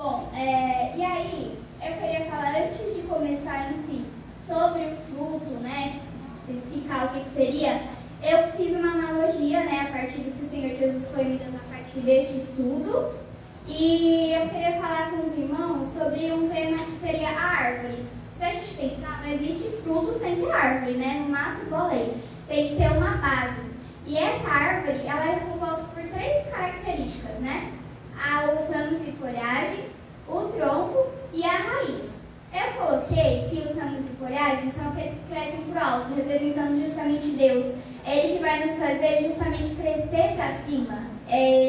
Bom, e aí, eu queria falar, antes de começar em si, sobre o fruto, né, especificar o que seria, eu fiz uma analogia, né, a partir do que o Senhor Jesus foi me dando a partir deste estudo, e eu queria falar com os irmãos sobre um tema que seria árvores. Se a gente pensar, não existe fruto sem ter árvore, né, não nasce igual lei, tem que ter uma base. E essa árvore, ela é composta por 3 características, né? Os ramos e folhagens, o tronco e a raiz. Eu coloquei que os ramos e folhagens são aqueles que crescem para o alto, representando justamente Deus. Ele que vai nos fazer justamente crescer para cima,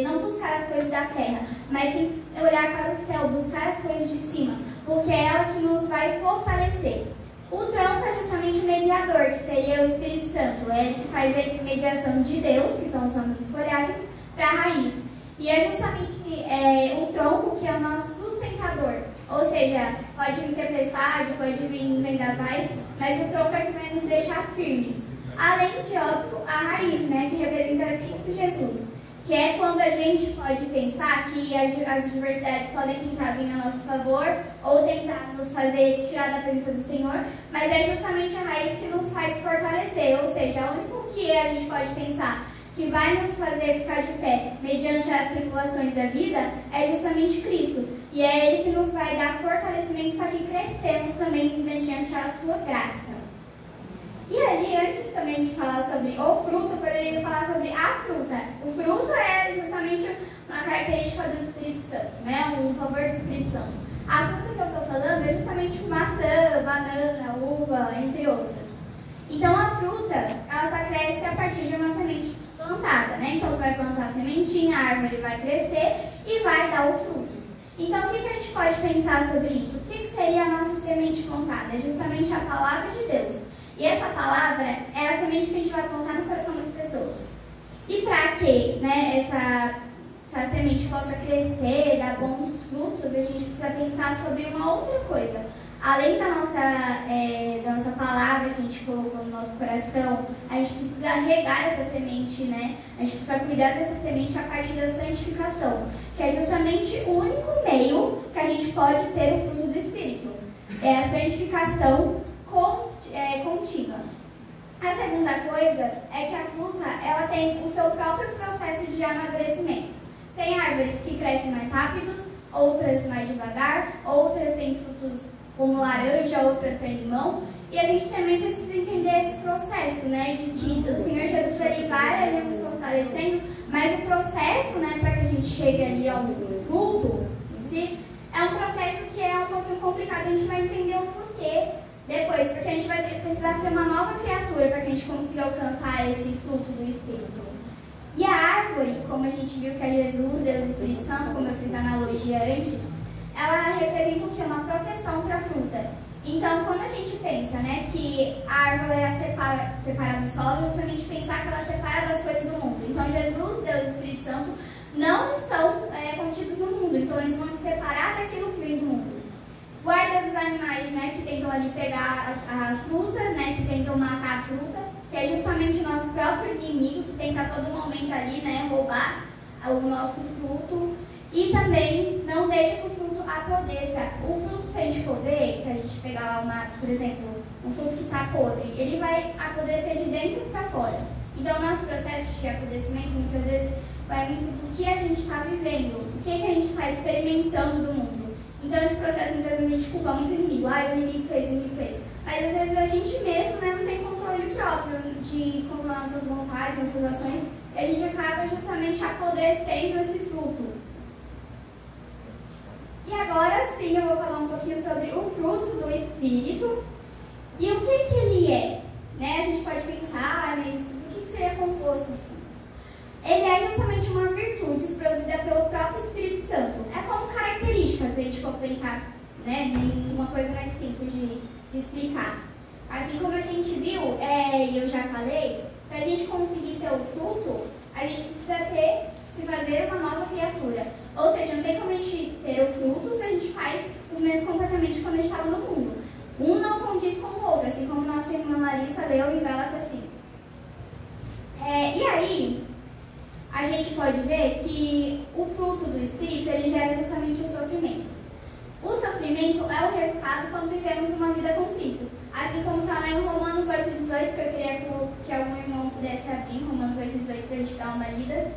não buscar as coisas da terra, mas sim olhar para o céu, buscar as coisas de cima, porque é ela que nos vai fortalecer. O tronco é justamente o mediador, que seria o Espírito Santo. É ele que faz a intermediação de Deus, que são os ramos e folhagens, para a raiz. E é justamente o tronco que é o nosso sustentador. Ou seja, pode vir tempestade, pode vir vendavais, mas o tronco é que vai nos deixar firmes. Além de, óbvio, a raiz, né, que representa Cristo Jesus. Que é quando a gente pode pensar que as adversidades podem tentar vir a nosso favor ou tentar nos fazer tirar da presença do Senhor, mas é justamente a raiz que nos faz fortalecer, ou seja, o único que a gente pode pensar que vai nos fazer ficar de pé mediante as tribulações da vida é justamente Cristo. E é Ele que nos vai dar fortalecimento para que crescemos também mediante a sua graça. E ali, antes também de falar sobre o fruto, eu poderia falar sobre a fruta. O fruto é justamente uma característica do Espírito Santo, né? Um favor do Espírito Santo. A fruta que eu estou falando é justamente maçã, banana, uva, entre outras. Então a fruta, ela só cresce a partir de uma semente plantada, né? Então você vai plantar a sementinha, a árvore vai crescer e vai dar o fruto. Então o que a gente pode pensar sobre isso? O que seria a nossa semente plantada? É justamente a palavra de Deus. E essa palavra é a semente que a gente vai plantar no coração das pessoas. E para que, né, essa semente possa crescer, dar bons frutos, a gente precisa pensar sobre uma outra coisa. Além da nossa palavra que a gente colocou no nosso coração, a gente precisa regar essa semente, né? A gente precisa cuidar dessa semente a partir da santificação, que é justamente o único meio que a gente pode ter o fruto do Espírito. É a santificação contínua. A segunda coisa é que a fruta, ela tem o seu próprio processo de amadurecimento. Tem árvores que crescem mais rápidos, outras mais devagar, outras têm frutos como laranja, outras têm limão. E a gente também precisa entender esse processo, né, de que o Senhor Jesus ele vai ali nos fortalecendo, mas o processo, né, para que a gente chegue ali ao fruto em si, é um processo que é um pouquinho complicado. A gente vai entender o porquê depois, porque a gente vai precisar ser uma nova criatura para que a gente consiga alcançar esse fruto do Espírito. E a árvore, como a gente viu que é Jesus, Deus e Espírito Santo, como eu fiz a analogia antes, ela representa o que? Uma proteção para a fruta. Então, quando a gente pensa, né, que a árvore é separada do solo, justamente pensar que ela é separada das coisas do mundo. Então, Jesus, Deus e Espírito Santo não estão contidos no mundo, então eles vão se separar daquilo que vem do mundo. Guarda dos animais, né, que tentam ali pegar a fruta, né, que tentam matar a fruta, que é justamente o nosso próprio inimigo, que tenta a todo momento ali, né, roubar o nosso fruto. E também não deixa que o fruto apodreça. O fruto, se a gente for ver, que a gente pegar lá, por exemplo, um fruto que está podre, ele vai apodrecer de dentro para fora. Então, o nosso processo de apodrecimento, muitas vezes, vai muito do que a gente está vivendo, o que a gente está experimentando do mundo. Então, esse processo, muitas vezes, a gente culpa muito o inimigo. O inimigo fez, o inimigo fez. Mas, às vezes, a gente mesmo, né, não tem controle próprio de controlar nossas vontades, nossas ações, e a gente acaba justamente apodrecendo esse fruto. E agora sim eu vou falar um pouquinho sobre o fruto do Espírito e o que ele é. Né? A gente pode pensar, mas do que seria composto o fruto? Ele é justamente uma virtude produzida pelo próprio Espírito Santo. É como características, se a gente for pensar, né, em uma coisa mais simples de explicar. Assim como a gente viu, e eu já falei, para a gente conseguir ter o fruto, a gente precisa se fazer uma nova criatura. Ou seja, não tem como a gente ter o fruto se a gente faz os mesmos comportamentos quando a gente estava no mundo. Um não condiz com o outro, assim como nossa irmã Larissa leu em Gálatas 5. E aí, a gente pode ver que o fruto do Espírito, ele gera justamente o sofrimento. sofrimento é o resultado quando vivemos uma vida com Cristo. Assim como está lá em Romanos 8,18, que eu queria que algum irmão pudesse abrir, Romanos 8,18, para a gente dar uma lida.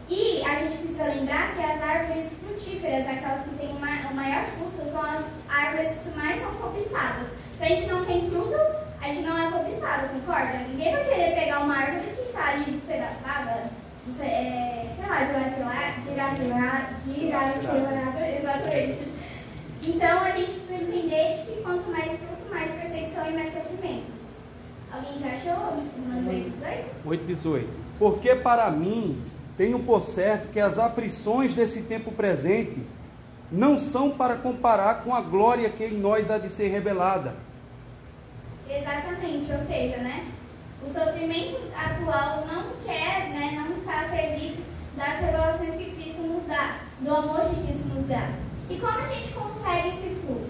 E a gente precisa lembrar que as árvores frutíferas, aquelas que têm o maior fruto, são as árvores que mais são cobiçadas. Se a gente não tem fruto, a gente não é cobiçado, concorda? Ninguém vai querer pegar uma árvore que está ali despedaçada, dilacerada, exatamente. Então a gente precisa entender de que quanto mais fruto, mais perseguição e mais sofrimento. Alguém já achou? Romanos 8,18? 8,18. Porque para mim, tenho por certo que as aflições desse tempo presente não são para comparar com a glória que em nós há de ser revelada. Exatamente, ou seja, o sofrimento atual não está a serviço das revelações que Cristo nos dá, do amor que Cristo nos dá. E como a gente consegue esse fruto?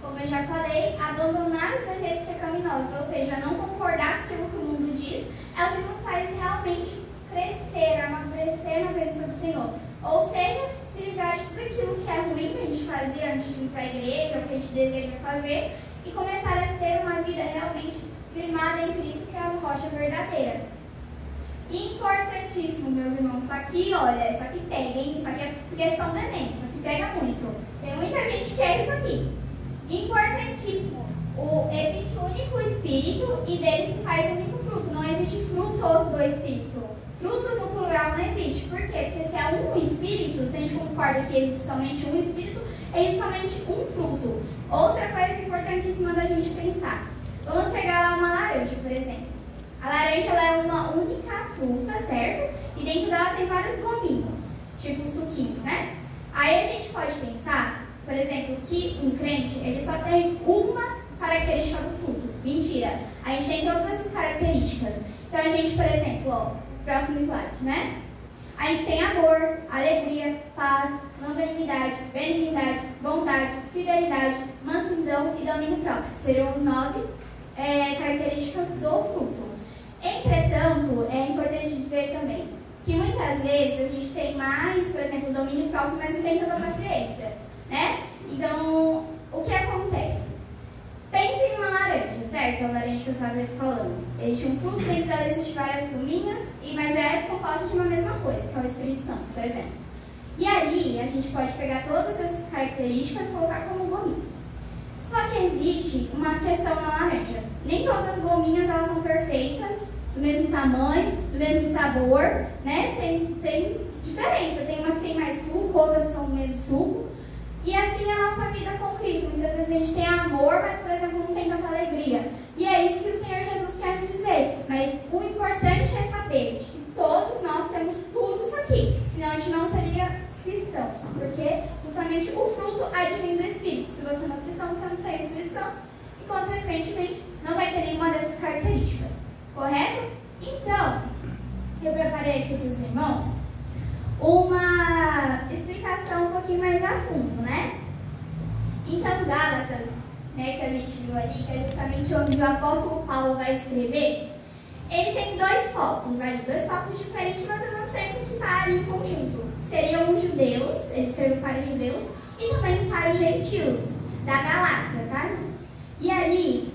Como eu já falei, abandonar os desejos pecaminosos, ou seja, não concordar com aquilo que o mundo diz, é o que nos faz realmente crescer, amadurecer na presença do Senhor. Ou seja, se livrar de tudo aquilo que é ruim que a gente fazia antes de ir para a igreja, o que a gente deseja fazer, e começar a ter uma vida realmente firmada em Cristo, que é a rocha verdadeira. Importantíssimo, meus irmãos, isso aqui, olha, isso aqui pega, hein? Isso aqui é questão do Enem, isso aqui pega muito. Tem muita gente que quer isso aqui. Importantíssimo, existe um único Espírito e dele se faz um único fruto. Não existe frutos do Espírito. Frutos no plural não existe. Por quê? Porque se é um Espírito, se a gente concorda que existe somente um Espírito, existe somente um fruto. Outra coisa importantíssima da gente pensar. Vamos pegar lá uma laranja, por exemplo. A laranja ela é uma única fruta, certo? E dentro dela tem vários gominhos, tipo suquinhos, né? Aí a gente pode pensar, por exemplo, que um crente, ele só tem uma característica do fruto. Mentira! A gente tem todas essas características. Então a gente, por exemplo, próximo slide, A gente tem amor, alegria, paz, longanimidade, benignidade, bondade, fidelidade, mansidão e domínio próprio, que seriam os 9 características do fruto. Entretanto, é importante dizer também que muitas vezes a gente tem mais, por exemplo, domínio próprio, mas não tem tanta paciência, Então, o que acontece? Pense em uma laranja, certo? A laranja que eu estava falando. Existe um fruto, dentro dela existem várias gominhas, mas é composta de uma mesma coisa, que é o Espírito Santo, por exemplo. E ali, a gente pode pegar todas essas características e colocar como gominhas. Só que existe uma questão na laranja. Nem todas as gominhas elas são perfeitas, do mesmo tamanho, do mesmo sabor, Tem diferença. Tem umas que tem mais suco, outras são menos suco. E assim é a nossa vida com Cristo. Muitas vezes a gente tem amor, mas, por exemplo, não tem tanta alegria. E é isso que o Senhor Jesus quer nos dizer. Mas o importante é saber de que todos nós temos tudo isso aqui. Senão a gente não seria cristãos. Porque justamente o fruto advém do Espírito. Se você não é cristão, você não tem o Espírito Santo. E, consequentemente, não vai ter nenhuma dessas características. Correto? Então, eu preparei aqui para os irmãos uma explicação um pouquinho mais a fundo, Então, Gálatas, que a gente viu ali, que é justamente onde o apóstolo Paulo vai escrever, ele tem 2 focos ali, 2 focos diferentes, mas eu mostrei que está ali em conjunto. Seriam os judeus, ele escreveu para os judeus, e também para os gentios da Galácia, irmãos? E ali,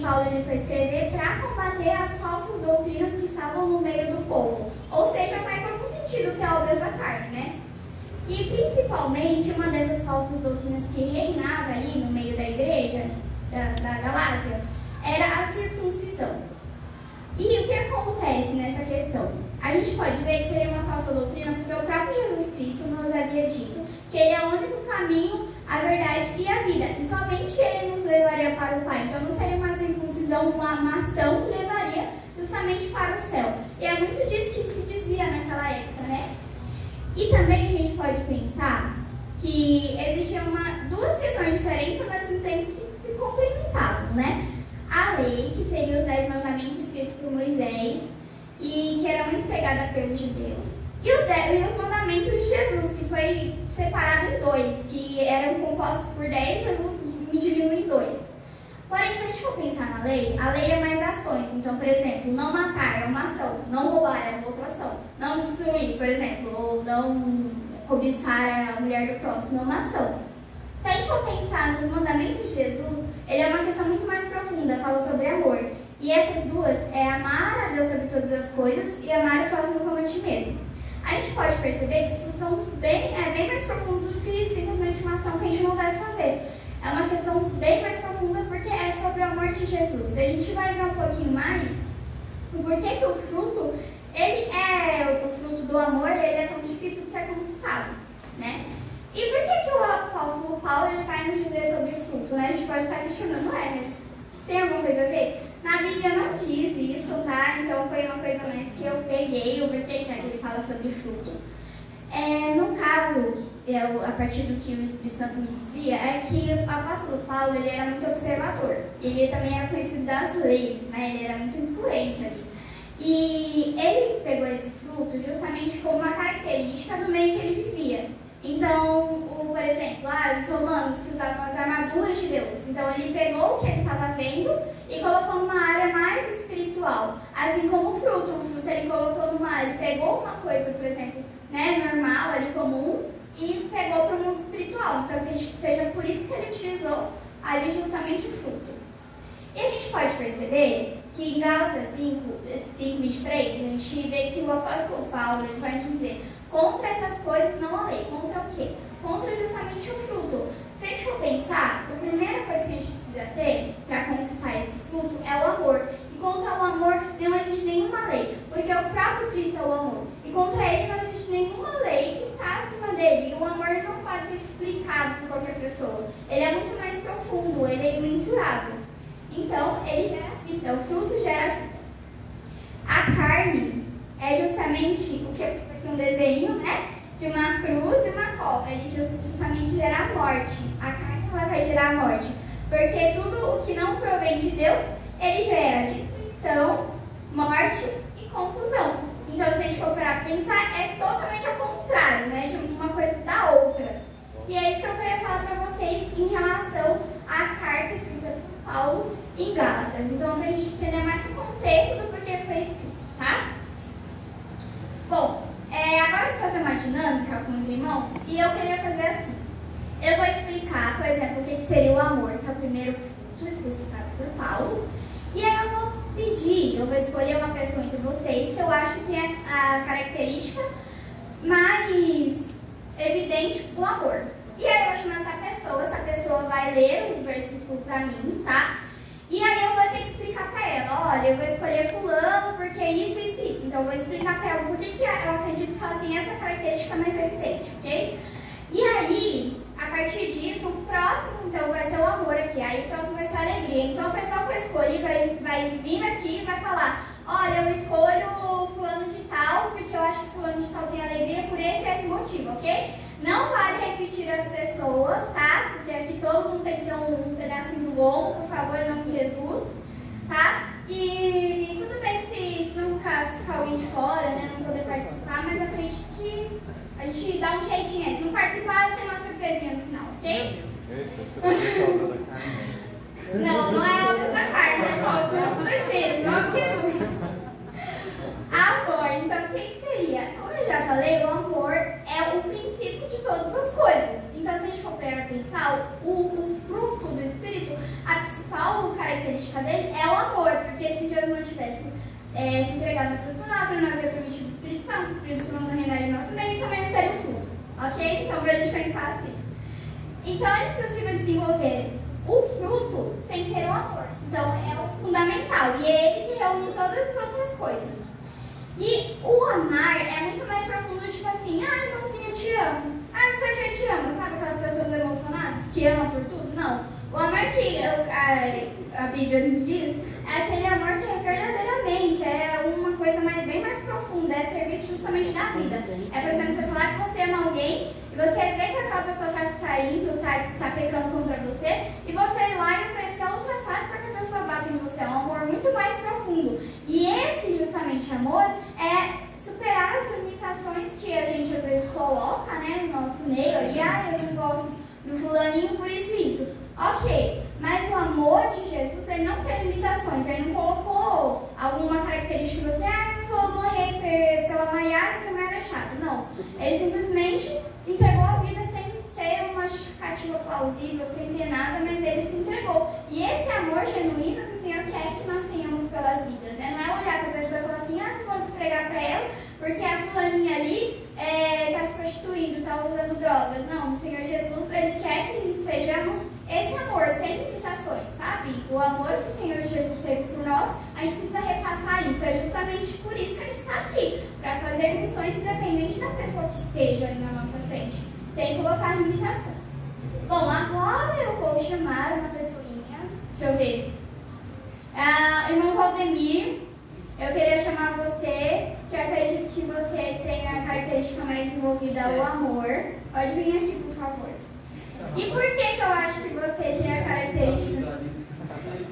Paulo foi escrever para combater as falsas doutrinas que estavam no meio do povo. Ou seja, faz algum sentido ter obras da carne, E principalmente, uma dessas falsas doutrinas que reinava ali no meio da igreja, da Galácia, era a circuncisão. E o que acontece nessa questão? A gente pode ver que seria uma falsa doutrina porque o próprio Jesus Cristo nos havia dito que Ele é o único caminho, a verdade e a vida. E somente Ele nos levaria para o Pai. Então não seria uma circuncisão, uma ação que levaria justamente para o céu. E é muito disso que se dizia naquela época, E também a gente pode pensar que existiam 2 questões diferentes, ao mesmo tempo que se complementavam, A lei, que seria os 10 mandamentos escritos por Moisés, e que era muito pegada pelos judeus. E os mandamentos de Jesus, que foi separado em 2, que eram compostos por 10, Jesus dividiu em 2. Porém, se a gente for pensar na lei, a lei é mais ações. Então, por exemplo, não matar é uma ação, não roubar é uma outra ação, não destruir, por exemplo, ou não cobiçar a mulher do próximo é uma ação. Se a gente for pensar nos mandamentos de Jesus, ele é uma questão muito mais profunda, fala sobre amor. E essas duas é amar a Deus sobre todas as coisas e amar o próximo como a ti mesmo. A gente pode perceber que isso são bem mais profundo do que simplesmente uma ação que a gente não deve fazer. É uma questão bem mais profunda porque é sobre o amor de Jesus. E a gente vai ver um pouquinho mais o porquê que o fruto, o fruto do amor, ele é tão difícil de ser conquistado, né? E por que o apóstolo Paulo ele vai nos dizer sobre o fruto, né? A gente pode estar questionando, mas tem alguma coisa a ver? Na Bíblia não diz isso, tá? Então foi uma coisa mais que eu peguei, o porquê que ele fala sobre fruto. No caso, a partir do que o Espírito Santo me dizia, é que o apóstolo Paulo ele era muito observador. Ele também era conhecido das leis, né? Ele era muito influente ali. E ele pegou esse fruto justamente como uma característica do meio que ele vivia. Então, por exemplo, os romanos que usavam as armaduras de Deus. Então, ele pegou o que ele estava vendo e colocou numa área mais espiritual. Assim como o fruto ele colocou numa área, ele pegou uma coisa, por exemplo, né, normal, ali comum, e pegou para o mundo espiritual. Então, acredito que seja por isso que ele utilizou ali justamente o fruto. E a gente pode perceber que em Gálatas 5:23, a gente vê que o apóstolo Paulo ele vai dizer: contra essas coisas não há lei. Contra o quê? Contra justamente o fruto. Se a gente for pensar, a primeira coisa que a gente precisa ter para conquistar esse fruto é o amor. E contra o amor não existe nenhuma lei, porque o próprio Cristo é o amor. E contra ele não existe nenhuma lei que está acima dele. E o amor não pode ser explicado por qualquer pessoa. Ele é muito mais profundo, ele é imensurável. Então, ele gera vida, o fruto gera vida. A carne é justamente o que um desenho, né, de uma cruz e uma cobra. Ele justamente gera a morte. A carne ela vai gerar a morte, porque tudo o que não provém de Deus, ele gera destruição, morte e confusão. Então, se a gente for parar para pensar, é totalmente ao contrário, né, de uma coisa da outra. E é isso que eu queria falar para vocês em relação à carta escrita por Paulo em Gálatas. Então, para a gente entender mais o contexto do porquê foi escrito, tá? Bom, agora eu vou fazer uma dinâmica com os irmãos e eu queria fazer assim. Eu vou explicar, por exemplo, o que seria o amor, que é o primeiro fruto especificado por Paulo. E aí eu vou escolher uma pessoa entre vocês que eu acho que tem a característica mais evidente do amor. E aí eu vou chamar essa pessoa vai ler o versículo pra mim, tá? E aí eu vou ter que explicar pra ela, olha, eu vou escolher fulano porque isso, isso, isso. Então eu vou explicar pra ela por que eu acredito que ela tem essa característica mais evidente, ok? E aí, a partir disso, o próximo, então, vai ser o amor aqui. Aí o próximo vai ser a alegria. Então a pessoa que eu escolhi vai vir aqui e vai falar, olha, eu escolho fulano de tal porque eu acho que fulano de tal tem alegria por esse e esse motivo, ok? Não vale repetir as pessoas, tá? Porque aqui todo mundo tem que ter um pedacinho do bom, por favor, em nome de Jesus, tá? E tudo bem se não ficar alguém de fora, né, não poder participar, mas acredito que a gente dá um jeitinho aí. Se não participar, eu tenho uma surpresinha no final, ok? Não é a obra da carne, é a obra do Espírito, não Jesus. Amor, então o que seria? Como eu já falei, o amor é o princípio de todas as coisas. Então, se a gente for para pensar, o fruto do Espírito, a principal característica dele é o amor, porque se Jesus não tivesse se entregado na cruz por nós, ele não havia permitido o Espírito Santo não reinaria em nosso meio e também não teria o fruto, ok? Então, para a gente pensar assim. Então, é impossível desenvolver o fruto sem ter o amor. Então, é o fundamental e é ele que reúne todas as outras coisas. E o amar é muito mais profundo, tipo assim, irmãozinho, eu te amo. Não sei que eu te amo, sabe aquelas pessoas emocionadas que amam por tudo? Não. O amor que a Bíblia nos diz é aquele amor que é verdadeiramente, é uma coisa bem mais profunda, é serviço justamente da vida. É, por exemplo, você falar que você ama alguém e você vê que aquela pessoa já está indo, está pecando contra você, e você ir lá e oferecer outra face para que a pessoa bata em você. É um amor muito mais profundo. E esse, justamente, amor é superar as limitações que a gente às vezes coloca, né, no nosso meio ali. Eu não gosto do fulaninho por isso e isso. Ok, mas o amor de Jesus, ele não tem limitações. Ele não colocou alguma característica que você, eu vou morrer pela Maiara porque a Maiara é chata. Não, ele simplesmente entregou a vida sem ter uma justificativa plausível, sem ter nada, mas ele se entregou. E esse amor genuíno que o Senhor quer que nós tenhamos pelas vidas, né? Não é olhar para a pessoa e falar assim, não vou entregar para ela, porque a fulaninha ali está se prostituindo, está usando drogas. Não, o Senhor Jesus, Ele quer que sejamos esse amor, sem limitações, sabe? O amor que o Senhor Jesus teve por nós, a gente precisa repassar isso. É justamente por isso que a gente está aqui, para fazer missões independente da pessoa que esteja ali na nossa frente, sem colocar limitações. Bom, agora eu vou chamar uma pessoinha, deixa eu ver. Irmão Valdemir, eu queria chamar você, que eu acredito que você tem a característica mais envolvida, o amor. Pode vir aqui, por favor. E por que eu acho que você tem a característica?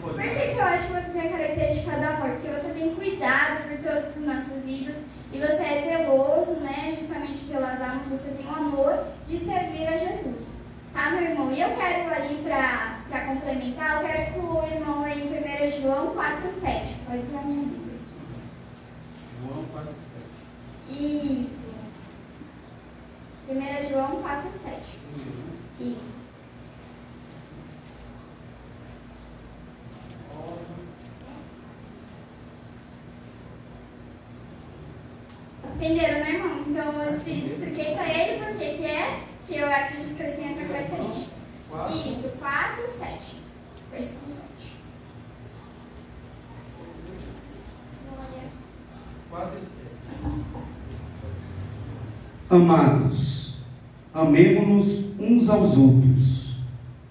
Por que eu acho que você tem a característica do amor? Porque você tem cuidado por todas as nossas vidas e você é zeloso, né? Justamente pelas almas, você tem o amor de servir a Jesus. Tá, meu irmão? E eu quero ali para complementar, eu quero que o irmão leia em 1 João 4,7. Pode usar a minha Bíblia aqui. João 4,7. Isso. 1 João 4,7. Isso. Entenderam, né, irmãos? Então eu expliquei para ele por que eu acredito que ele tem essa característica. Isso, 4, 7. Versículo 7. 4 e 7. Amados, amemo-nos uns aos outros,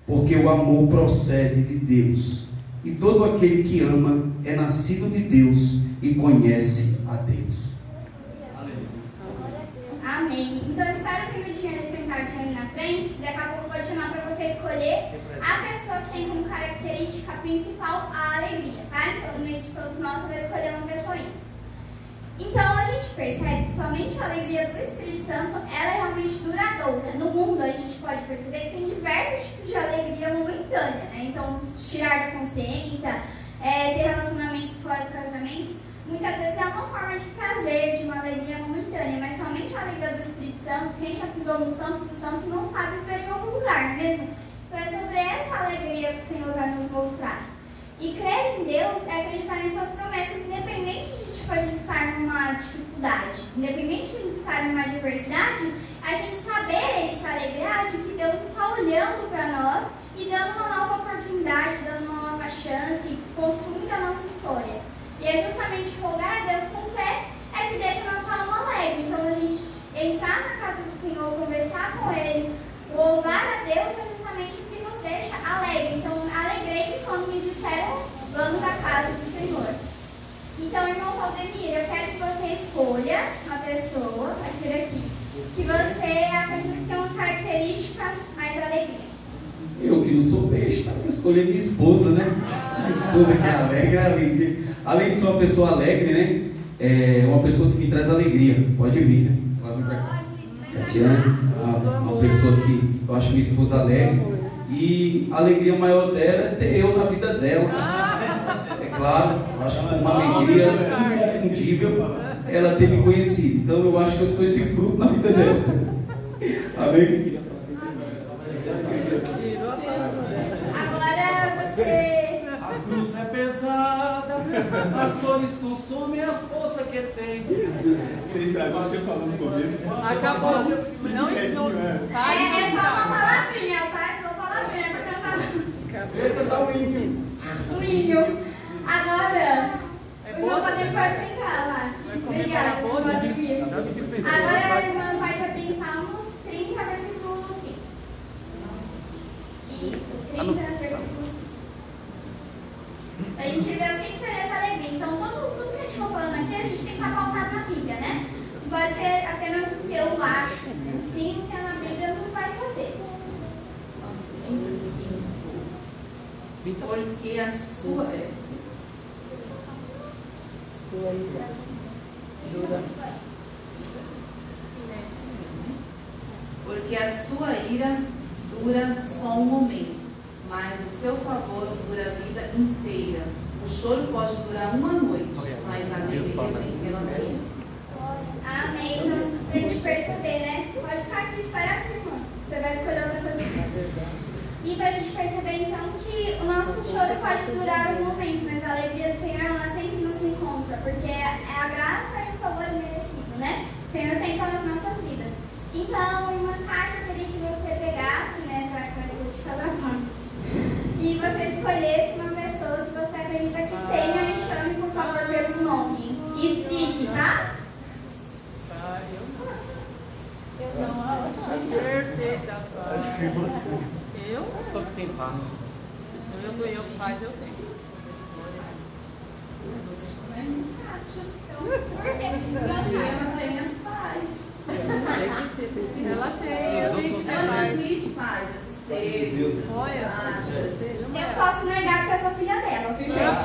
porque o amor procede de Deus, e todo aquele que ama é nascido de Deus e conhece a Deus. Amém. Então eu espero que no dia eles sentadinho aí na frente, daqui a pouco eu vou te chamar para você escolher a pessoa que tem como característica principal a alegria, tá? Então no meio de todos nós você vai escolher uma pessoinha. Então a gente percebe que somente a alegria do Espírito Santo ela é realmente duradoura. No mundo a gente pode perceber que tem diversos tipos de alegria momentânea, né? Então tirar da consciência, ter relacionamentos fora do casamento, muitas vezes é uma forma de prazer, de uma alegria momentânea, mas somente a alegria do Espírito Santo, quem já pisou no Santo dos Santos não sabe viver em outro lugar, não é mesmo? Então é sobre essa alegria que o Senhor vai nos mostrar. E crer em Deus é acreditar em suas promessas, independente de a gente estar numa dificuldade, independente de estar numa adversidade, a gente saber e se alegrar de que Deus está olhando para nós e dando uma nova oportunidade, dando uma nova chance, construindo a nossa história. E é justamente rogar a Deus com fé é que deixa a nossa alma alegre. Então a gente entrar na casa do Senhor, conversar com Ele, louvar a Deus é justamente o que nos deixa alegre. Então alegrei quando me disseram vamos à casa do Senhor. Então, irmão Valdemir, eu quero que você escolha uma pessoa, aqui, que você acredita que tem uma característica mais alegria. Eu que não sou besta, eu escolhi minha esposa, né? A esposa que é alegre, é alegre. Além de ser uma pessoa alegre, né? É uma pessoa que me traz alegria. Pode vir, né? Tatiana, uma pessoa que eu acho minha esposa alegre. E a alegria maior dela é ter eu na vida dela. É claro, eu acho que foi uma alegria inconfundível ela ter me conhecido. Então eu acho que eu sou esse fruto na vida dela. Amém? Agora você... A cruz é pesada, as dores consomem a força que tem. Você estragou o que você falou no começo. Acabou. Não estou. É só uma palavrinha, tá? É só uma palavrinha pra cantar. Eita, dá um hino. Um hino. Agora, o irmão pode brincar lá. Obrigada, pode vir. Agora a irmã vai abrir Salmos 30, versículo 5. Isso, 30, versículo 5. A gente vê o que seria essa alegria. Então, tudo que a gente for falando aqui, a gente tem que estar pautado na Bíblia, né? Não pode ser apenas o que eu acho. Sim, o que é na Bíblia nos faz fazer. Porque a sua Porque a sua ira dura só um momento, mas o seu favor dura a vida inteira. O choro pode durar uma noite, mas a alegria vem pela manhã. Amém. Então, pra gente perceber, né? Pode ficar aqui, espera aqui, irmão. Você vai escolher E para a gente perceber então que o nosso choro pode durar um momento, mas a alegria do Senhor ela sempre nos encontra, porque é a graça e o favor merecido, né? O Senhor tem pelas nossas vidas. Então, uma caixa eu queria que você pegasse, né? Essa carta de cada um. E você escolhesse uma pessoa que você acredita que tenha e chame, por favor, pelo nome. E explique, tá? Eu não. Perfeita. Acho que você. Eu? Só que tem paz. Eu paz eu tenho. Ela tem paz. Ela tem, eu tenho que ter Ela paz. transmite paz, é sossego. Olha, Eu posso negar porque eu sou filha dela, viu, gente?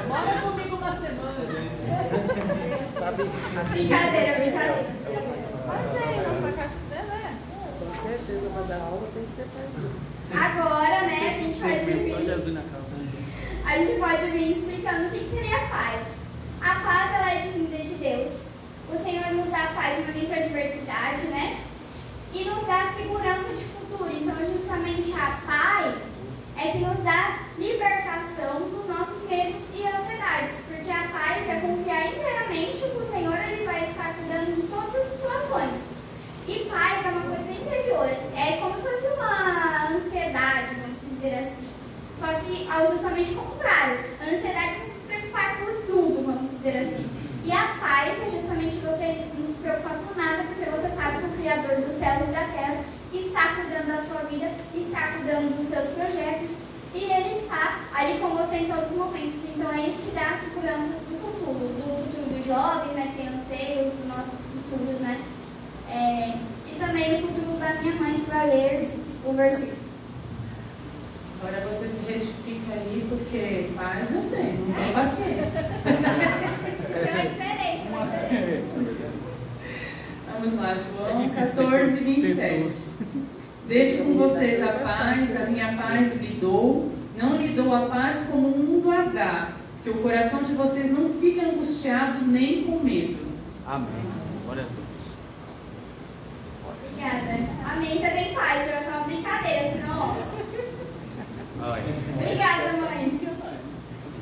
mora comigo uma semana. Brincadeira, brincadeira. Mas é, vamos pra caixa dela, né? Com certeza, para dar aula tem que ter paz. Agora, né, a gente pode Só de vir, azul na casa. a gente pode vir explicando o que seria a paz. A paz, ela é vinda de Deus. O Senhor nos dá paz no meio de adversidade, né? E nos dá segurança de futuro. Então, justamente a paz é que nos dá libertação dos nossos medos e ansiedades. Porque a paz é confiar inteiramente que o Senhor ele vai estar cuidando de todas as situações. E paz é uma coisa interior. É como se fosse uma ansiedade, vamos dizer assim. Só que é justamente o contrário. A ansiedade é você se preocupar por tudo, vamos dizer assim. E a paz é justamente você não se preocupar com nada, porque você sabe que o Criador dos céus e da terra está cuidando da sua vida, está cuidando dos seus projetos, e Ele está ali com você em todos os momentos. Então é isso que dá a segurança do futuro dos jovens, né, que tem anseios, dos nossos futuros, né? E também o futuro da minha mãe, que vai ler o versículo. Agora você se retifica aí, porque paz não tem paciência. Tem uma diferença, né? Vamos lá, João 14, 27. Deixo com vocês a paz, a minha paz lhe dou. Não lhe dou a paz como o mundo a dá, que o coração de vocês não fique angustiado nem com medo. Amém. Glória a Deus. Obrigada. Amém, você tem paz, isso é só uma brincadeira, senão... Obrigada, mãe.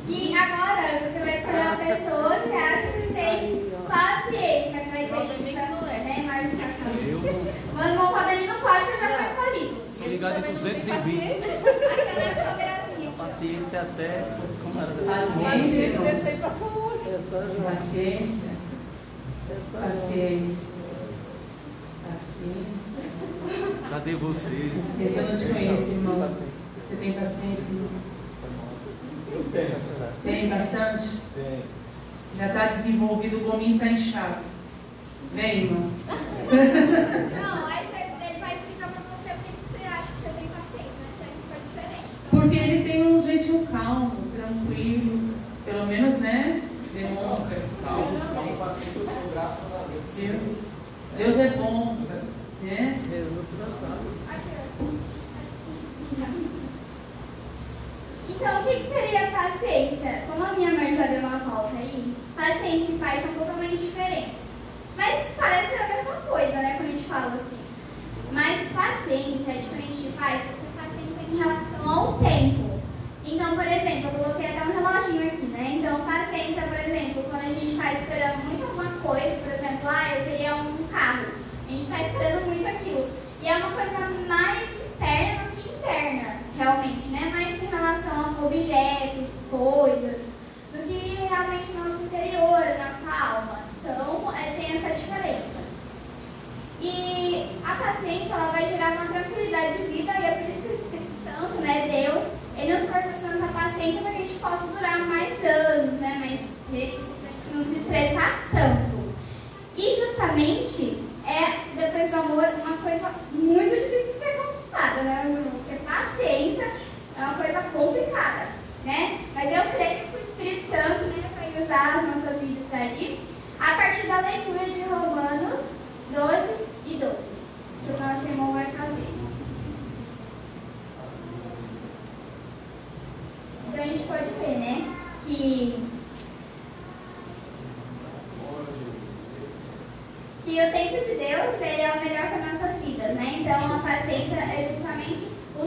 E agora você vai escolher uma pessoa que você acha que tem paciência, que vai ter né? Mais manda uma quadrinha no quarto que eu já foi escolhido. Sou ligado em 220. Aquela é a câmerazinha. Paciência até. Como era? Paciência, irmãos. Paciência. Paciência. Paciência. Cadê você? Paciência, eu não te conheço, irmão. Você tem paciência, irmão? Eu tenho. Tem bastante? Tenho. Já está desenvolvido, o gominho está inchado. Vem, irmão. Não, aí ele vai explicar pra você o que você acha que você tem paciência, né? Que fica diferente. Porque ele tem um jeitinho calmo, tranquilo. Pelo menos, né? Demonstra. Calma, paciente, eu sou graças a Deus. Deus é bom, né? Então, o que seria paciência? Como a minha mãe já deu uma volta aí, paciência e paz são totalmente diferentes. Mas parece ser a mesma coisa, né, quando a gente fala assim. Mas paciência é diferente de paz, porque paciência é em relação ao tempo. Então, por exemplo, eu coloquei até um reloginho aqui, né? Então, paciência, por exemplo, quando a gente está esperando muito alguma coisa, por exemplo, eu queria um carro. A gente está esperando muito aquilo. E é uma coisa mais externa do que interna, realmente, né? Mais em relação a objetos, coisas, do que realmente nosso interior, nossa alma. Então, tem essa diferença. E a paciência, ela vai gerar uma tranquilidade de vida, e é por isso que o Espírito Santo, né, Deus, ele nos proporciona essa paciência para que a gente possa durar mais anos, né, mas não se estressar tanto. E justamente, depois do amor, uma coisa muito difícil de ser conquistada, né, meus irmãos? Porque paciência é uma coisa complicada, né? Mas eu creio que o Espírito Santo, né, vai usar as nossas vidas aí, a partir da leitura de Romanos 12 e 12, que o nosso irmão vai fazer. Então a gente pode ver, né, que o tempo de Deus, ele é o melhor para nossas vidas, né? Então a paciência é justamente o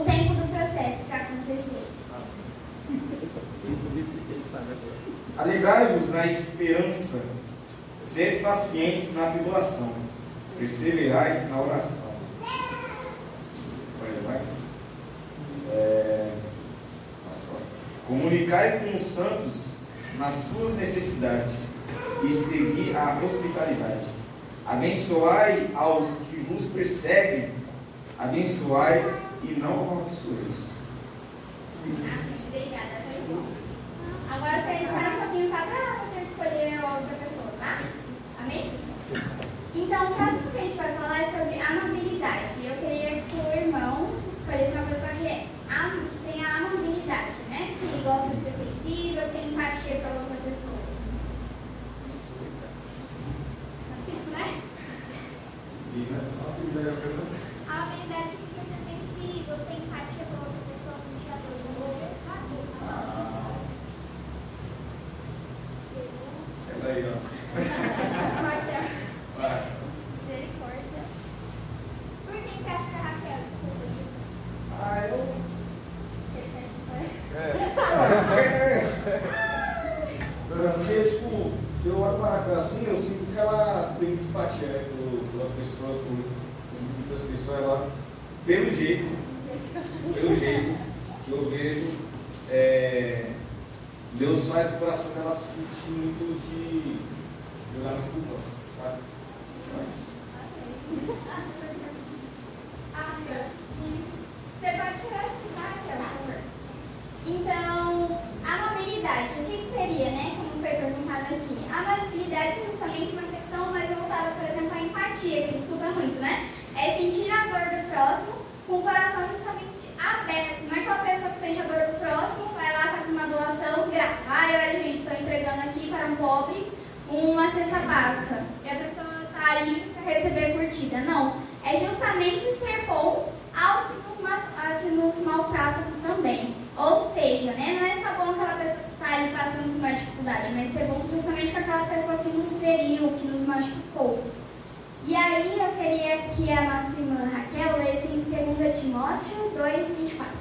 Alegrai-vos na esperança, sede pacientes na tribulação, perseverai na oração. Olha mais. Comunicai com os santos nas suas necessidades e segui a hospitalidade. Abençoai aos que vos perseguem, abençoai e não amaldiçoeis. Obrigada, foi bom. Agora vocês param um pouquinho só para você escolher a outra pessoa, tá? Amém? Então, o próximo que a gente vai falar é sobre amabilidade. Eu queria que o irmão escolhesse uma pessoa que tem a amabilidade, né? Que gosta de ser sensível, tem empatia pela outra pessoa. Difícil, né? A habilidade de você ser sensível, ter empatia pela outra pessoa, sentir a dor do outro. Essa aí, ó. Vai. Misericórdia. Por que você acha que a Raquel? Porque, tipo, eu olho pra Raquel assim, eu sinto que ela tem muita empatia, né, pelas pessoas, por muitas pessoas, ela, pelo jeito que eu vejo, Deus faz o coração dela se sentir muito de olhar muito pro próximo, sabe? Você pode esperar escutar, por favor. Então, amabilidade, o que seria, né? Como foi perguntado aqui. Amabilidade é justamente uma questão mais voltada, por exemplo, à empatia, que escuta muito, né? É sentir a dor do próximo com o coração justamente aberto. Não é aquela pessoa que sente a dor do próximo, vai lá, faz uma doação, grava. Olha, gente, estou entregando aqui para um pobre uma cesta básica. E a pessoa está ali para receber curtida. Não. É justamente ser bom aos que nos maltratam também. Ou seja, né, não é só bom aquela pessoa que está ali passando por uma dificuldade, mas ser bom justamente com aquela pessoa que nos feriu, que nos machucou. E aí eu queria que a nossa irmã Raquel lesse em 2 Timóteo 2:24.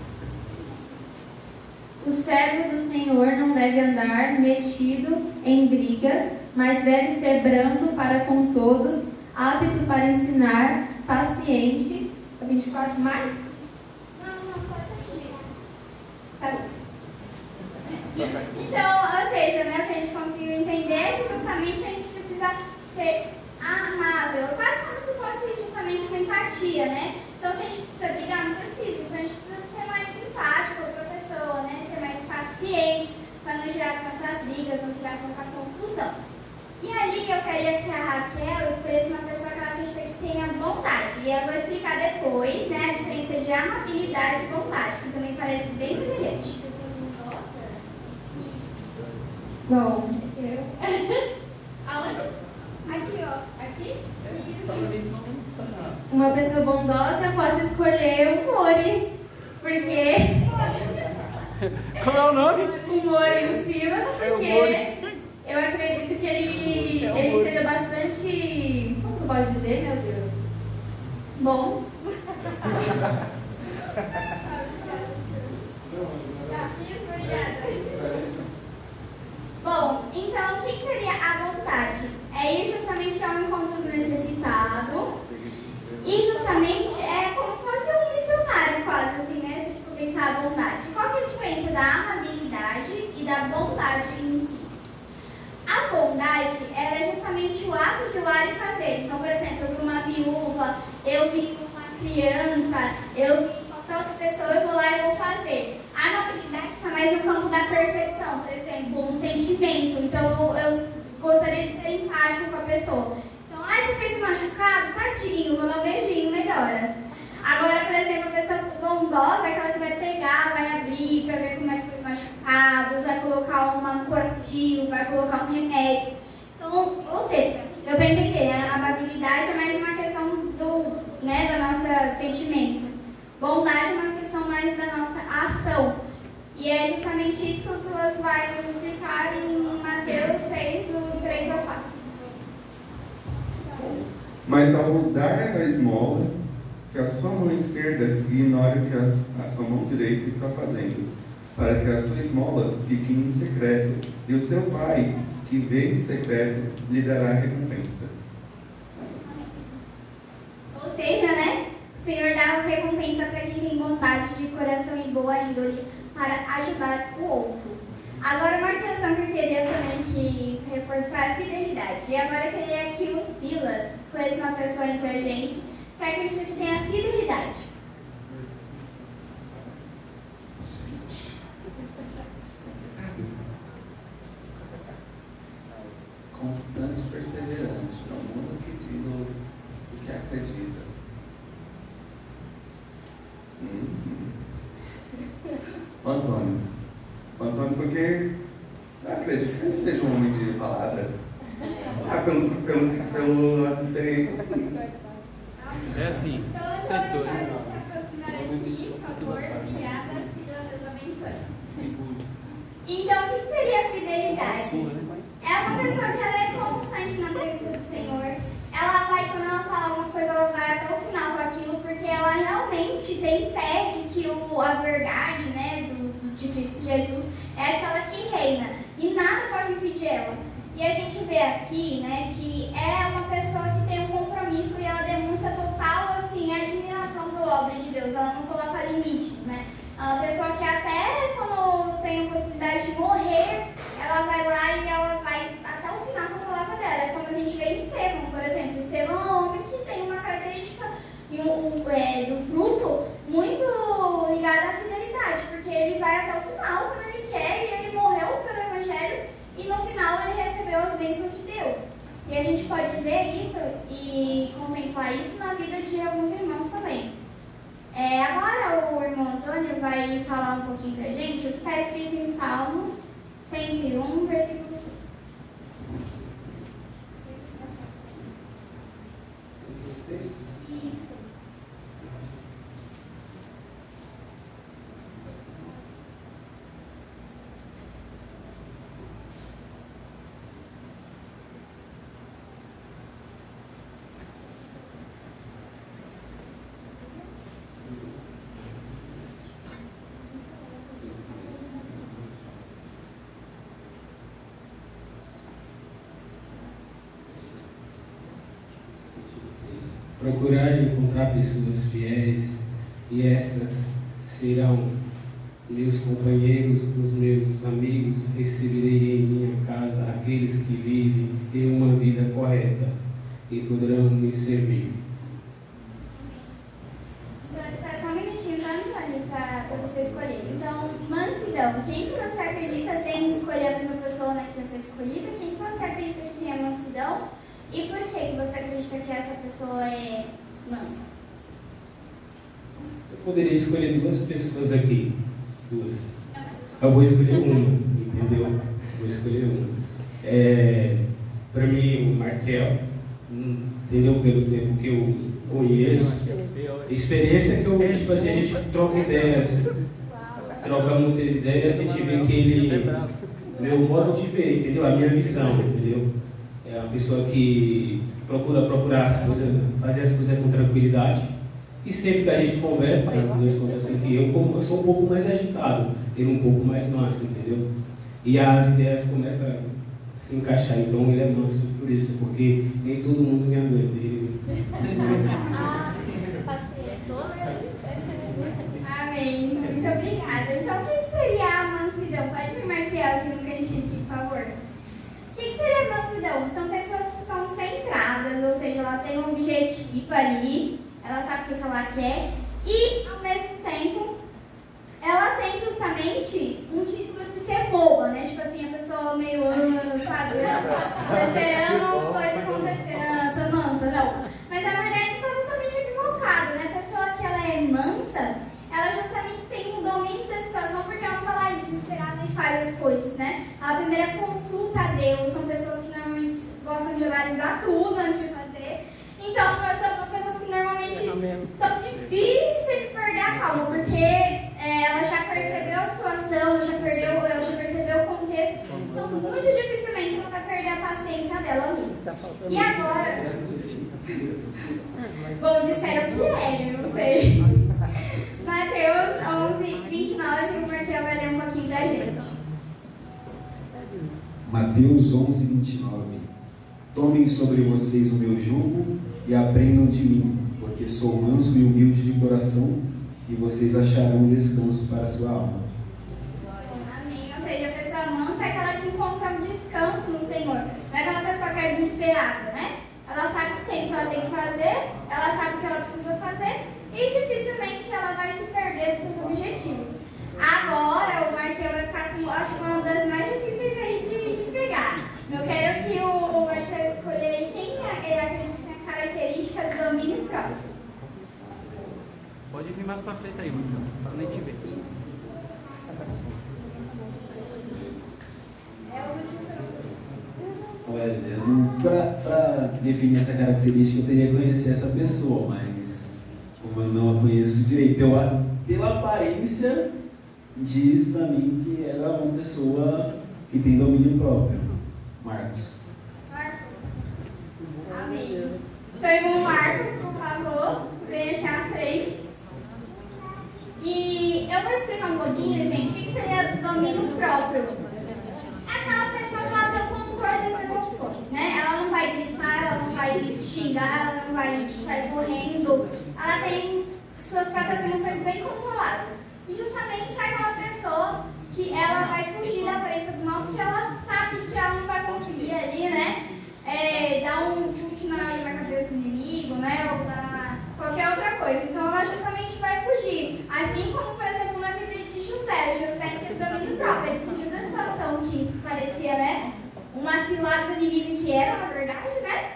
O servo do Senhor não deve andar metido em brigas, mas deve ser brando para com todos, apto para ensinar, paciente. 24 mais? Não, só essa aqui mesmo. Tá bom. Então, ou seja, né, o que a gente conseguiu entender é que justamente a gente precisa ser amável, quase como se fosse justamente uma empatia, né? Então, se a gente precisa brigar, não precisa. Então, a gente precisa ser mais empático com outra pessoa, né? Ser mais paciente, para não gerar tantas brigas, não gerar tanta confusão. E ali eu queria que a Raquel escolhesse uma pessoa que ela acredita que tenha bondade. E eu vou explicar depois, né, a diferença de amabilidade e bondade, que também parece bem semelhante. Bom, Aqui, ó. Aqui. Isso. uma pessoa bondosa, eu posso escolher o Mori, porque... Como é o nome? O Mori e o Silas, porque eu acredito que ele seja bastante... Como que eu posso dizer, meu Deus? Bom. Bom, então o que seria a vontade? É ir justamente ao encontro do necessitado e justamente é como se fosse um missionário quase, assim, né? Se for pensar a bondade. Qual que é a diferença da amabilidade e da bondade em si? A bondade, ela é justamente o ato de ir lá e fazer. Então, por exemplo, eu vi uma viúva, eu vi uma criança, eu vi qualquer outra pessoa, eu vou lá e vou fazer. A amabilidade está mais no campo da percepção, por exemplo, um sentimento. Então, eu gostaria de ser empático com a pessoa. Então, você fez um machucado? Tadinho, vou dar um beijinho, melhora. Agora, por exemplo, a pessoa bondosa é aquela que vai pegar, vai abrir para ver como é que foi machucado, vai colocar um curativo, vai colocar um remédio. Então, ou seja, deu para entender, a amabilidade é mais uma questão do nosso sentimento. Bondade é uma questão mais da nossa ação. E é justamente isso que o Silas vai nos explicar em Mateus 6, do 3 ao 4. Mas ao dar a esmola, que a sua mão esquerda ignore o que a sua mão direita está fazendo, para que a sua esmola fique em secreto, e o seu pai, que vê em secreto, lhe dará recompensa. Ou seja, né? O Senhor dá recompensa para quem tem bondade de coração e boa índole para ajudar o outro. Agora, uma questão que eu queria também que reforçar é a fidelidade. E agora eu queria que o Silas escolhesse uma pessoa entre a gente que acredita que tem a fidelidade. Constante e perseverante, no mundo que diz o que acredita. O Antônio, porque eu acredito que ele seja um homem de palavra. Pelas experiências. É assim, Então, setor. vamos se aproximar aqui, por favor, obrigada, Silas, abençoe. Então, o que seria a fidelidade? É uma pessoa que ela é constante na presença do Senhor. Ela vai, quando ela fala uma coisa, ela vai até o final com aquilo, porque ela realmente tem fé de que a verdade, né, de Cristo Jesus é aquela que reina. E nada pode impedir ela. E a gente vê aqui, né, que é uma pessoa que tem um compromisso e ela demonstra total, assim, admiração pela obra de Deus. Ela não coloca limites, né? É uma pessoa que até quando tem a possibilidade de morrer, ela vai lá e ela vai até o final com a palavra dela. É como a gente vê Estevão, por exemplo. Estevão é um homem que tem uma característica do fruto muito ligada à fidelidade, porque ele vai até o final quando ele quer e ele morreu pelo Evangelho e no final ele recebeu as bênçãos de Deus. E a gente pode ver isso e contemplar isso na vida de alguns irmãos também. Agora o irmão Antônio vai falar um pouquinho pra gente o que está escrito em Salmos 101, versículo 6. Isso. Procurar encontrar pessoas fiéis, e essas serão meus companheiros, os meus amigos. Receberei em minha casa aqueles que vivem em uma vida correta e poderão me servir. Só um minutinho, tá, Antônio, para você escolher. Então, mansidão. Quem que você acredita, sem escolher a mesma pessoa que já foi escolhida, quem que você acredita que tem a mansidão? E por que você acredita que essa pessoa é mansa? Eu poderia escolher duas pessoas aqui. Duas. Eu vou escolher uma, entendeu? Vou escolher uma. Para mim, o Markel, entendeu? Pelo tempo que eu conheço, a experiência que eu, tipo assim, a gente troca ideias, troca muitas ideias, a gente vê que ele, meu modo de ver, entendeu? A minha visão, entendeu? É uma pessoa que procurar as coisas, fazer as coisas com tranquilidade. E sempre que a gente conversa, as duas conversam aqui, eu sou um pouco mais agitado, ele um pouco mais manso, entendeu? E as ideias começam a se encaixar. Então ele é manso por isso, porque nem todo mundo me aguenta. Amém. Muito obrigada. Então, o que seria a mansidão? Pode me marcar aqui no cantinho, aqui, por favor. O que seria a mansidão? São pessoas que são centradas, ou seja, ela tem um objetivo ali, ela sabe o que ela quer e, ao mesmo tempo, ela tem justamente um título de ser boba, né? Tipo assim, a pessoa meio, sabe? Tá esperando coisa acontecer, sou mansa, não. Mas na verdade está totalmente equivocado, né? A pessoa que ela é mansa, ela justamente tem um domínio da situação porque ela não tá lá desesperada e faz as coisas, né? Ela primeiro consulta a Deus, são pessoas que normalmente gostam de analisar tudo antes de fazer. Então, são pessoas que normalmente são difíceis de perder a calma, porque ela já percebeu a situação, ela já percebeu o contexto, então muito dificilmente ela vai perder a paciência dela ali. E agora, bom, disseram que eu não sei. Mateus 11, 29, o Marquinhos vai ler um pouquinho Mateus 11, 29. Tomem sobre vocês o meu jugo e aprendam de mim, porque sou manso e humilde de coração, e vocês acharão descanso para a sua alma. Amém. Ou seja, a pessoa mansa é aquela que encontra um descanso no Senhor. Não é aquela pessoa que é desesperada, né? Ela sabe o tempo que ela tem que fazer, ela sabe o que ela precisa fazer e dificilmente ela vai se perder dos seus objetivos. Agora, o Marquinhos vai ficar com, acho que uma das mais difíceis aí de pegar. Eu quero que o Marquinhos escolha aí quem é a característica do domínio próprio. Pode vir mais pra frente aí, Marquinhos, para nem te ver. Olha, para definir essa característica eu teria que conhecer essa pessoa, mas como eu não a conheço direito, pela aparência diz para mim que ela é uma pessoa que tem domínio próprio. Marcos. Amém. Então, irmão Marcos, por favor, vem aqui à frente. E eu vou explicar um pouquinho, gente, o que seria domínio próprio. É aquela pessoa que ela tem o controle das emoções, né? Ela não vai gritar, ela não vai xingar, ela não vai sair correndo. Ela tem suas próprias emoções bem controladas. E justamente é aquela pessoa que ela vai fugir da aparência do mal, porque ela sabe que ela não vai conseguir ali, né? Dar um chute na cabeça do inimigo, né? Ou dar qualquer outra coisa. Então ela justamente vai fugir. Assim como, por exemplo, na vida de José. José teve domínio próprio. Ele fugiu da situação que parecia, né? Uma cilada do inimigo que era, na verdade, né?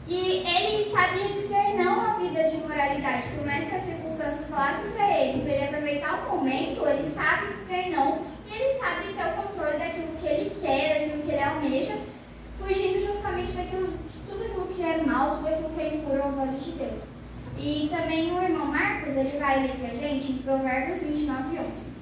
E ele sabia dizer não à vida de moralidade. Por mais que as circunstâncias falassem para ele aproveitar o momento, ele sabe dizer não. E ele sabe ter o controle daquilo que ele quer, daquilo que ele almeja, fugindo justamente daquilo, de tudo aquilo que é mal, tudo aquilo que é impuro aos olhos de Deus. E também o irmão Marcos, ele vai ler pra gente em Provérbios 29, 11.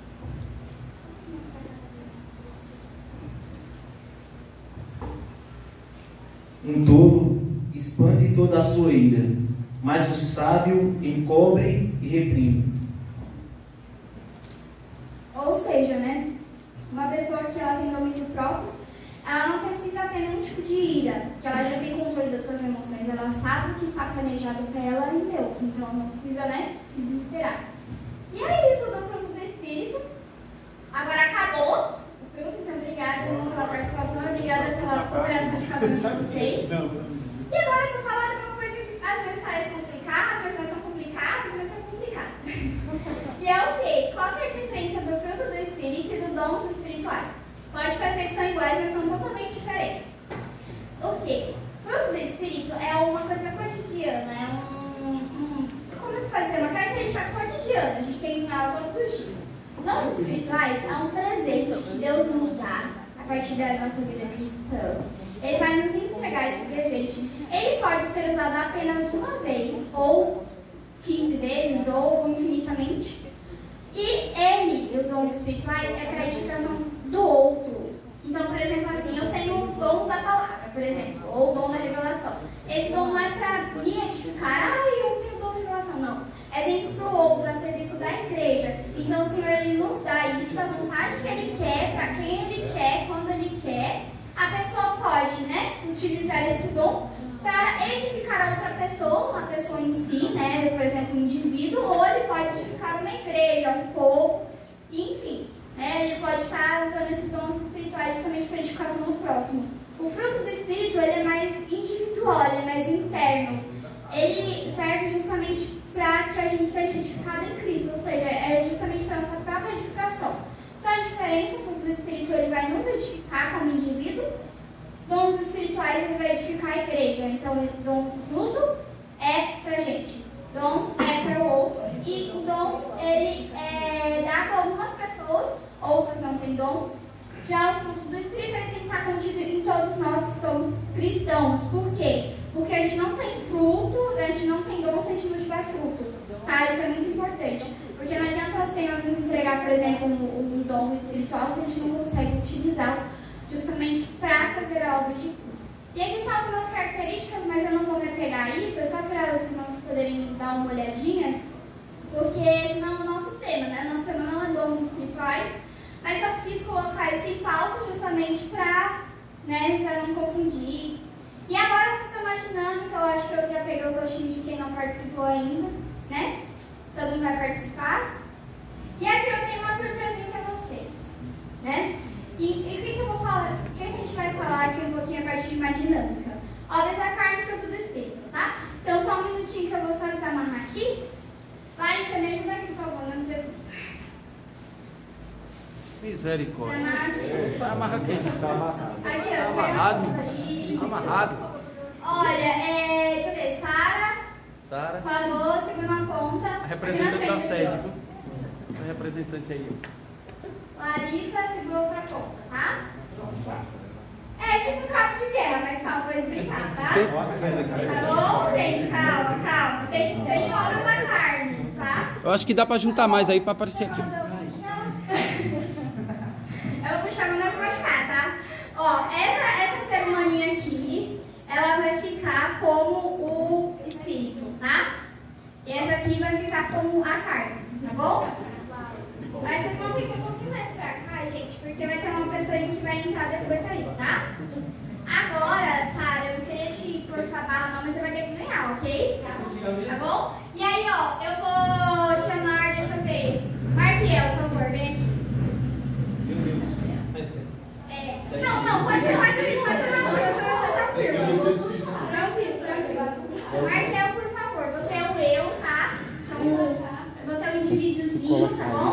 Um tolo expande toda a sua ira, mas o sábio encobre e reprime. Ou seja, né? Uma pessoa que ela tem domínio próprio, ela não precisa ter nenhum tipo de ira, que ela já tem controle das suas emoções, ela sabe o que está planejado para ela em Deus, então ela não precisa, né, se desesperar. E é isso do fruto do Espírito. Agora acabou o fruto, então obrigada pela participação, obrigada pela cooperação de cada um de vocês. E agora eu vou falar de uma coisa que às vezes parece complicada, mas não é tão complicada, mas é complicada. E é o quê? Qual que é a diferença do fruto do Espírito e dos dons espirituais? Pode parecer que são iguais, mas são totalmente diferentes. O quê? Fruto do Espírito é uma coisa cotidiana, é como se pode dizer, uma característica cotidiana. A gente tem ela todos os dias. Dons espirituais é um presente que Deus nos dá a partir da nossa vida cristã. Ele vai nos entregar esse presente. Ele pode ser usado apenas uma vez, ou 15 vezes, ou infinitamente. E ele, os dons espirituais, é para a edificação do outro. Então, por exemplo, assim, eu tenho o dom da palavra, por exemplo, ou o dom da revelação. Esse dom não é para me edificar, eu tenho o dom de revelação, não. É sempre para o outro, a serviço da igreja. Então, o Senhor, Ele nos dá isso da vontade que Ele quer, para quem Ele quer, quando Ele quer. A pessoa pode, né, utilizar esse dom para edificar outra pessoa, uma pessoa em si, né, por exemplo, um indivíduo, ou ele pode edificar uma igreja, um povo, enfim. Ele pode estar usando esses dons espirituais justamente para a edificação do próximo. O fruto do Espírito, ele é mais individual, ele é mais interno. Ele serve justamente para que a gente seja edificado em Cristo, ou seja, é justamente para a nossa própria edificação. Então a diferença, o fruto do Espírito, ele vai nos edificar como indivíduo. Dons espirituais, ele vai edificar a igreja. Então o fruto é para a gente, dons é para o outro. E o dom, ele dá para algumas pessoas, outras não têm dons. Já o fruto do Espírito, ele tem que estar contido em todos nós que somos cristãos. Por quê? Porque a gente não tem fruto, a gente não tem dom se a gente não tiver fruto. Tá? Isso é muito importante. Porque não adianta o Senhor nos entregar, por exemplo, um dom espiritual se a gente não consegue utilizá-lo justamente para fazer a obra de Deus. E aqui são algumas características, mas eu não vou me apegar a isso, é só para os irmãos poderem dar uma olhadinha, porque esse não é o nosso tema, né? Nosso tema não é dons espirituais, mas eu quis colocar isso em pauta justamente para né, para não confundir. E agora eu vou fazer uma dinâmica, eu acho que eu já peguei os rostinhos de quem não participou ainda, né? Todo mundo vai participar. E aqui eu tenho uma surpresinha para vocês, né? E o que eu vou falar? O que a gente vai falar aqui um pouquinho a partir de uma dinâmica? Obras da carne, fruto do Espírito, tá? Então só um minutinho que eu vou só desamarrar aqui. Larissa, me ajuda aqui, por favor, não me Misericórdia. Desamarra Amarra quem? Tá amarrado. aqui, ó. Amarrado, Isso. amarrado. Olha, deixa eu ver, Sara, Sara, por favor, segura uma ponta. a representante Aqui na da frente, sede, ó. viu? Essa representante aí. Larissa, segura outra ponta, tá? É tipo cabo de guerra, mas calma, vou explicar, tá? Tá bom, gente? Calma, calma. Sem obras da carne, tá? Eu acho que dá pra juntar mais aí pra aparecer aqui. Eu vou puxar, mas não vou ficar, tá? Ó, essa cerimônia aqui, ela vai ficar como o espírito, tá? E essa aqui vai ficar como a carne, tá bom? Mas vocês vão ficar um pouquinho mais pra cá, gente, porque vai ter uma pessoa que vai entrar depois aí, tá? Agora, Sara, eu não queria te forçar a barra não, mas você vai ter que ganhar, ok? Tá bom? E aí, ó, eu vou chamar, deixa eu ver, Marquiel, por favor, vem aqui. Não, pode não, tranquilo. Marquiel, por favor, você é o eu, tá? Então, você é o indivíduozinho, tá bom?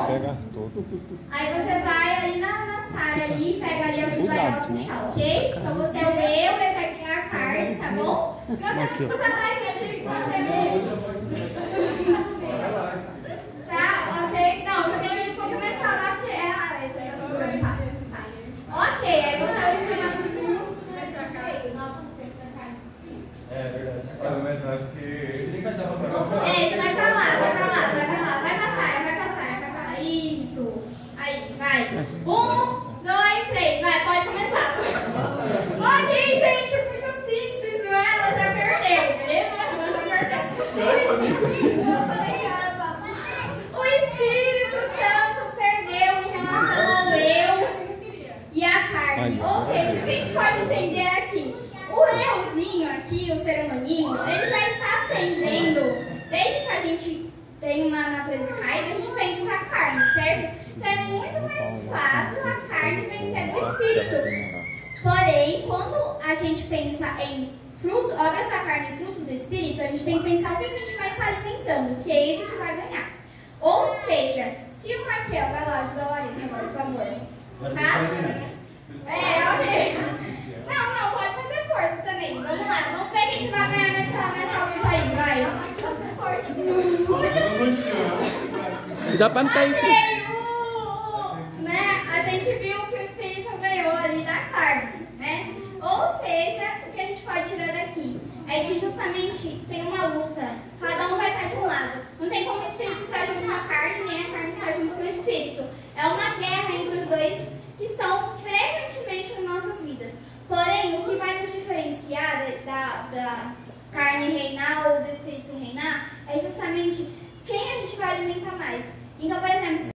Aí você vai ali na Sara ali, pega ali, ajuda ela a puxar, ok? Então você é o eu, esse aqui é a carne, tá bom? E você não precisa mais sentir que você tá, ok? Não, você tem que ir um pouco mais pra lá, porque é a essa que eu segurando, tá? Ok, aí você é o esquema de É verdade. Mas acho que nem vai dar pra você vai pra lá. Vai passar. Isso. Aí, vai. 1, 2, 3, vai, pode começar. Ok, gente, é muito simples, não é? Ela já perdeu, beleza? O Espírito Santo perdeu em relação ao eu e a carne. Ou seja, o que a gente pode entender aqui? O euzinho aqui, o ser humaninho, ele já está aprendendo, desde que a gente tem uma natureza caída, a gente pensa na carne, certo? Então é muito mais fácil a carne vencer do espírito. Porém, quando a gente pensa em fruto, obras da carne e fruto do espírito, a gente tem que pensar o que a gente vai estar alimentando, que é esse que vai ganhar. Ou seja, se o Marquiel vai lá, ajuda a Larissa agora, por favor. Tá? Ok. Não, pode fazer força também. Vamos lá, vamos ver quem que vai ganhar nessa luta aí, vai. Fazer força. E dá pra não cair assim. Né? A gente viu que o Espírito ganhou ali da carne, né? Ou seja, o que a gente pode tirar daqui é que justamente tem uma luta. Cada um vai estar de um lado. Não tem como o Espírito estar junto com a carne, nem a carne estar junto com o Espírito. É uma guerra entre os dois que estão frequentemente nas nossas vidas. Porém, o que vai nos diferenciar da carne reinar ou do Espírito reinar é justamente quem a gente vai alimentar mais. Então, por exemplo,